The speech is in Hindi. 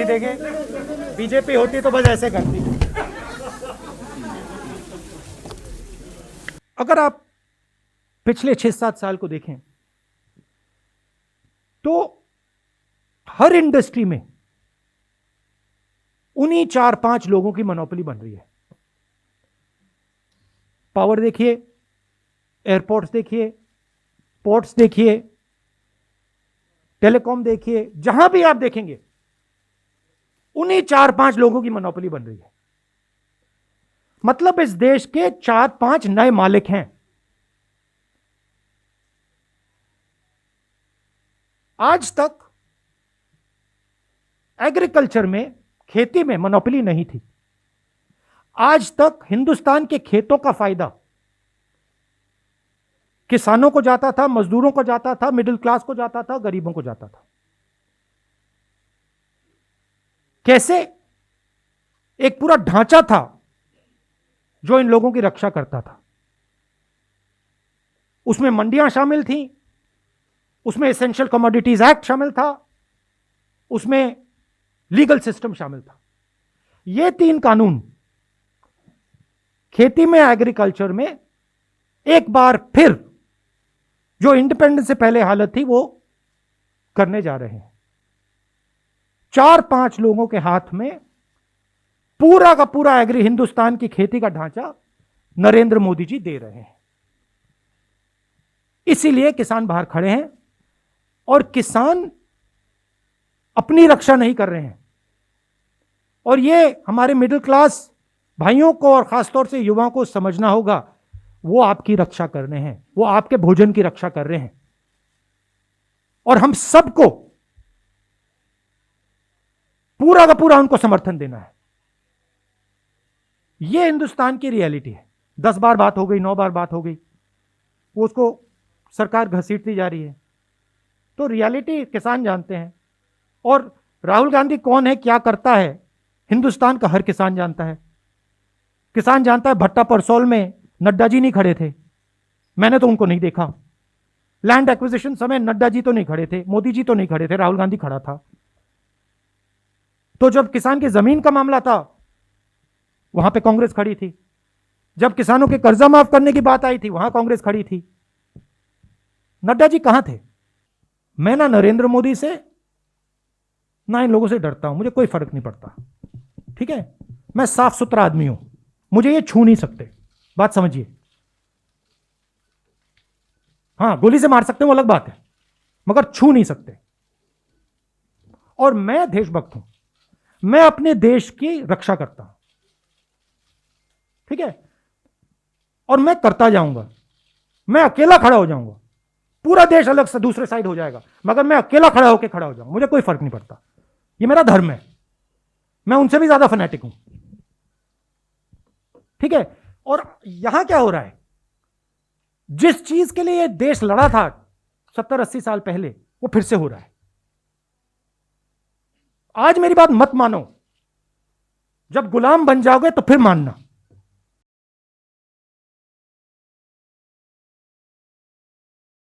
देंगे। बीजेपी होती तो बस ऐसे करती। अगर आप पिछले 6-7 साल को देखें तो हर इंडस्ट्री में उन्हीं 4-5 लोगों की मोनोपोली बन रही है। पावर देखिए, एयरपोर्ट्स देखिए, पोर्ट्स देखिए, टेलीकॉम देखिए, जहां भी आप देखेंगे उन्हीं 4-5 लोगों की मोनोपोली बन रही है। मतलब इस देश के 4-5 नए मालिक हैं। आज तक एग्रीकल्चर में, खेती में मोनोपोली नहीं थी। आज तक हिंदुस्तान के खेतों का फायदा किसानों को जाता था, मजदूरों को जाता था, मिडिल क्लास को जाता था, गरीबों को जाता था। कैसे? एक पूरा ढांचा था जो इन लोगों की रक्षा करता था। उसमें मंडियां शामिल थीं, उसमें एसेंशियल कमोडिटीज एक्ट शामिल था, उसमें लीगल सिस्टम शामिल था। ये 3 कानून खेती में, एग्रीकल्चर में एक बार फिर जो इंडिपेंडेंस से पहले हालत थी वो करने जा रहे हैं। 4-5 लोगों के हाथ में पूरा का पूरा एग्री हिंदुस्तान की खेती का ढांचा नरेंद्र मोदी जी दे रहे हैं। इसीलिए किसान बाहर खड़े हैं और किसान अपनी रक्षा नहीं कर रहे हैं। और ये हमारे मिडिल क्लास भाइयों को और खासतौर से युवाओं को समझना होगा, वो आपकी रक्षा कर रहे हैं, वो आपके भोजन की रक्षा कर रहे हैं। और हम सबको पूरा का पूरा उनको समर्थन देना है। ये हिंदुस्तान की रियलिटी है। 10 बार बात हो गई, 9 बार बात हो गई, वो उसको सरकार घसीटती जा रही है। तो रियलिटी किसान जानते हैं। और राहुल गांधी कौन है, क्या करता है, हिंदुस्तान का हर किसान जानता है। किसान जानता है भट्टा परसौल में नड्डा जी नहीं खड़े थे, मैंने तो उनको नहीं देखा। लैंड एक्विजिशन समय नड्डा जी तो नहीं खड़े थे, मोदी जी तो नहीं खड़े थे, राहुल गांधी खड़ा था। तो जब किसान की जमीन का मामला था वहां पे कांग्रेस खड़ी थी। जब किसानों के कर्जा माफ करने की बात आई थी वहां कांग्रेस खड़ी थी। नड्डा जी कहां थे? मैं ना नरेंद्र मोदी से ना इन लोगों से डरता हूं, मुझे कोई फर्क नहीं पड़ता। ठीक है, मैं साफ सुथरा आदमी हूं, मुझे ये छू नहीं सकते। बात समझिए। हां, गोली से मार सकते हैं वो अलग बात है, मगर छू नहीं सकते। और मैं देशभक्त हूं, मैं अपने देश की रक्षा करता हूं। ठीक है, और मैं करता जाऊंगा। मैं अकेला खड़ा हो जाऊंगा, पूरा देश अलग से दूसरे साइड हो जाएगा, मगर मैं अकेला खड़ा होकर खड़ा हो जाऊंगा, मुझे कोई फर्क नहीं पड़ता। ये मेरा धर्म है, मैं उनसे भी ज्यादा फैनेटिक हूं। ठीक है, और यहां क्या हो रहा है, जिस चीज के लिए देश लड़ा था 70-80 साल पहले, वो फिर से हो रहा है। आज मेरी बात मत मानो, जब गुलाम बन जाओगे तो फिर मानना।